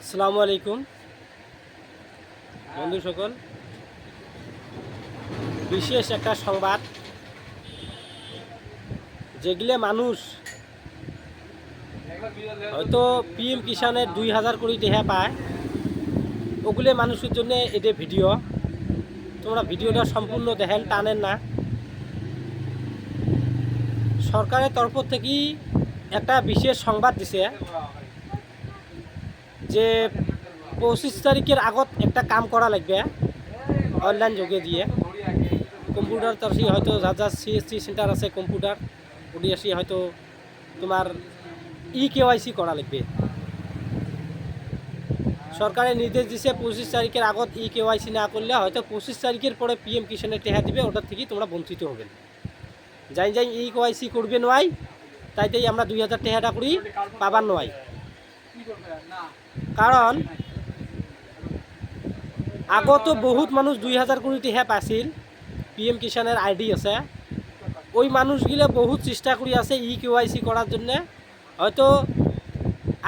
আসসালামু আলাইকুম বন্ধু সকল। বিশেষ একটা সংবাদ, যেগুলো মানুষ হয়তো পিএম কিষানের 2000 কোটি টাকা পায়, ওগুলো মানুষের জন্য এটা ভিডিও। তোমরা ভিডিওটা সম্পূর্ণ দেখেন, টানেন না। সরকারের তরফ থেকে একটা বিশেষ সংবাদ দিছে যে 25 তারিখের আগত একটা কাম করা লাগবে অনলাইন যোগে দিয়ে। কম্পিউটার তারসি হয়তো যা যা সিএসসি সেন্টার আছে কম্পিউটার, ওটি আসি হয়তো তোমার কেওয়াইসি করা লাগবে। সরকারের নির্দেশ দিছে 25 তারিখের আগত কেওয়াইসি না করলে হয়তো 25 তারিখের পরে পিএম কিষানের টেহা দিবে, ওটার থেকে তোমরা বঞ্চিত হবেন। যাই কেওয়াইসি করবে নয়, তাইতেই আমরা 2000 টেহাটা করি পাবার নয়। কারণ আগত বহুত মানুষ 2000 কোটি টেহা পাইছিল, পিএম কিষানের আইডি আছে। ওই মানুষগুলো বহুত চেষ্টা করি আছে কেওয়াইসি করার জন্যে, হয়তো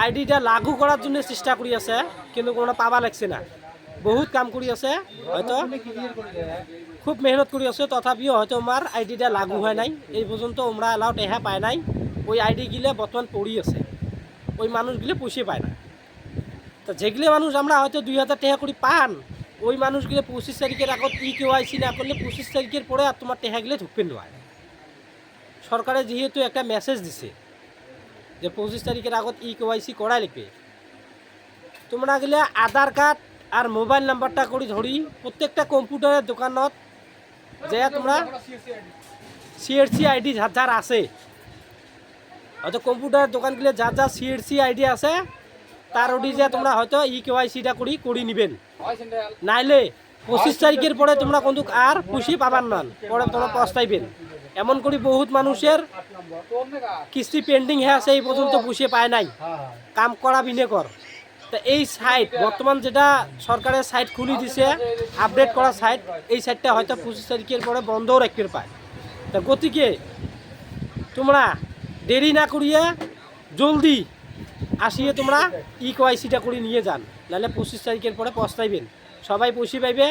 আইডিটা লাগু করার জন্য চেষ্টা করি আছে, কিন্তু কোনো পাবা লাগছে না। বহুত কাম করি আছে, হয়তো খুব মেহনত করি আছে, তথাপিও হয়তো আমার আইডিটা লাগু হয় নাই। এই পর্যন্ত আমরা এলাও টেহা পায় নাই। ওই আইডিগুলো বর্তমান পড়ি আছে, ওই মানুষগুলো পয়সা পায় না। তা যেগুলো মানুষ আমরা হয়তো 2000 টাকা করে পান, ওই মানুষগুলো 25 তারিখের আগত কেওয়াইসি না করলে 25 তারিখের পরে আর তোমার টেহাগুলো ঢুকবে নয়। সরকারে যেহেতু একটা মেসেজ দিছে যে 25 তারিখের আগত কেওয়াইসি করাই লিখবে, তোমরা গেলে আধার কার্ড আর মোবাইল নাম্বারটা করে ধরি প্রত্যেকটা কম্পিউটারের দোকানত যে তোমরা সিএসসি আইডি যার যার আছে, হয়তো কম্পিউটারের দোকানগুলো যার যার সিএসসি আইডি আছে তার ওটি যে তোমরা হয়তো কেওয়াইসিটা করি নিবেন। নাইলে 25 তারিখের পরে তোমরা কিন্তু আর খুশি পাবার নন, পরে তোমরা পস্তাইবেন। এমন করি বহুত মানুষের কিস্তি পেন্ডিং হয়ে আছে, এই পর্যন্ত পুষিয়ে পায় নাই। কাম করা বিনে কর। তা এই সাইট বর্তমান যেটা সরকারের সাইট খুলে দিছে, আপডেট করা সাইট, এই সাইটটা হয়তো 25 তারিখের পরে বন্ধও রাখতে পায়। তা গতিকে তোমরা দেরি না করিয়ে জলদি আসিয়ে তোমরা কেওয়াইসিটা করে নিয়ে যান, নাহলে 25 তারিখের পরে পস্তাইবেন। সবাই পয়সা পাইবে,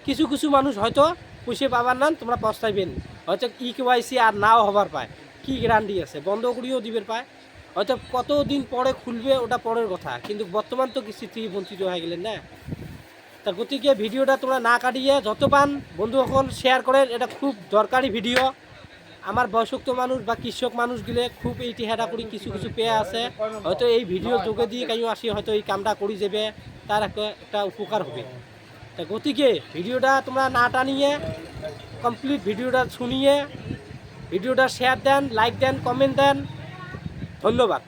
কিছু কিছু মানুষ হয়তো পয়সা পাবার না, তোমরা পস্তাইবেন। হয়তো কেওয়াইসি আর নাও হবার পায়, কি গ্যারান্টি আছে, বন্ধ করিও দিবের পায়। হয়তো কতদিন পরে খুলবে ওটা পরের কথা, কিন্তু বর্তমান তো কিছু থেকে বঞ্চিত হয়ে গেলেন না। তা গতিকে ভিডিওটা তোমরা না কাটিয়ে যত পান বন্ধুসকল শেয়ার করেন, এটা খুব দরকারি ভিডিও। আমার বয়সক্ত মানুষ বা কৃষক মানুষগুলো খুব এই টেহাটা করি কিছু কিছু পেয়ে আছে, হয়তো এই ভিডিও যোগে দিয়ে কেউ আসি হয়তো এই কামটা করি যাবে, তার একটা উপকার হবে। তা গতিকে ভিডিওটা তোমরা না টানিয়ে কমপ্লিট ভিডিওটা শুনিয়ে ভিডিওটা শেয়ার দেন, লাইক দেন, কমেন্ট দেন। ধন্যবাদ।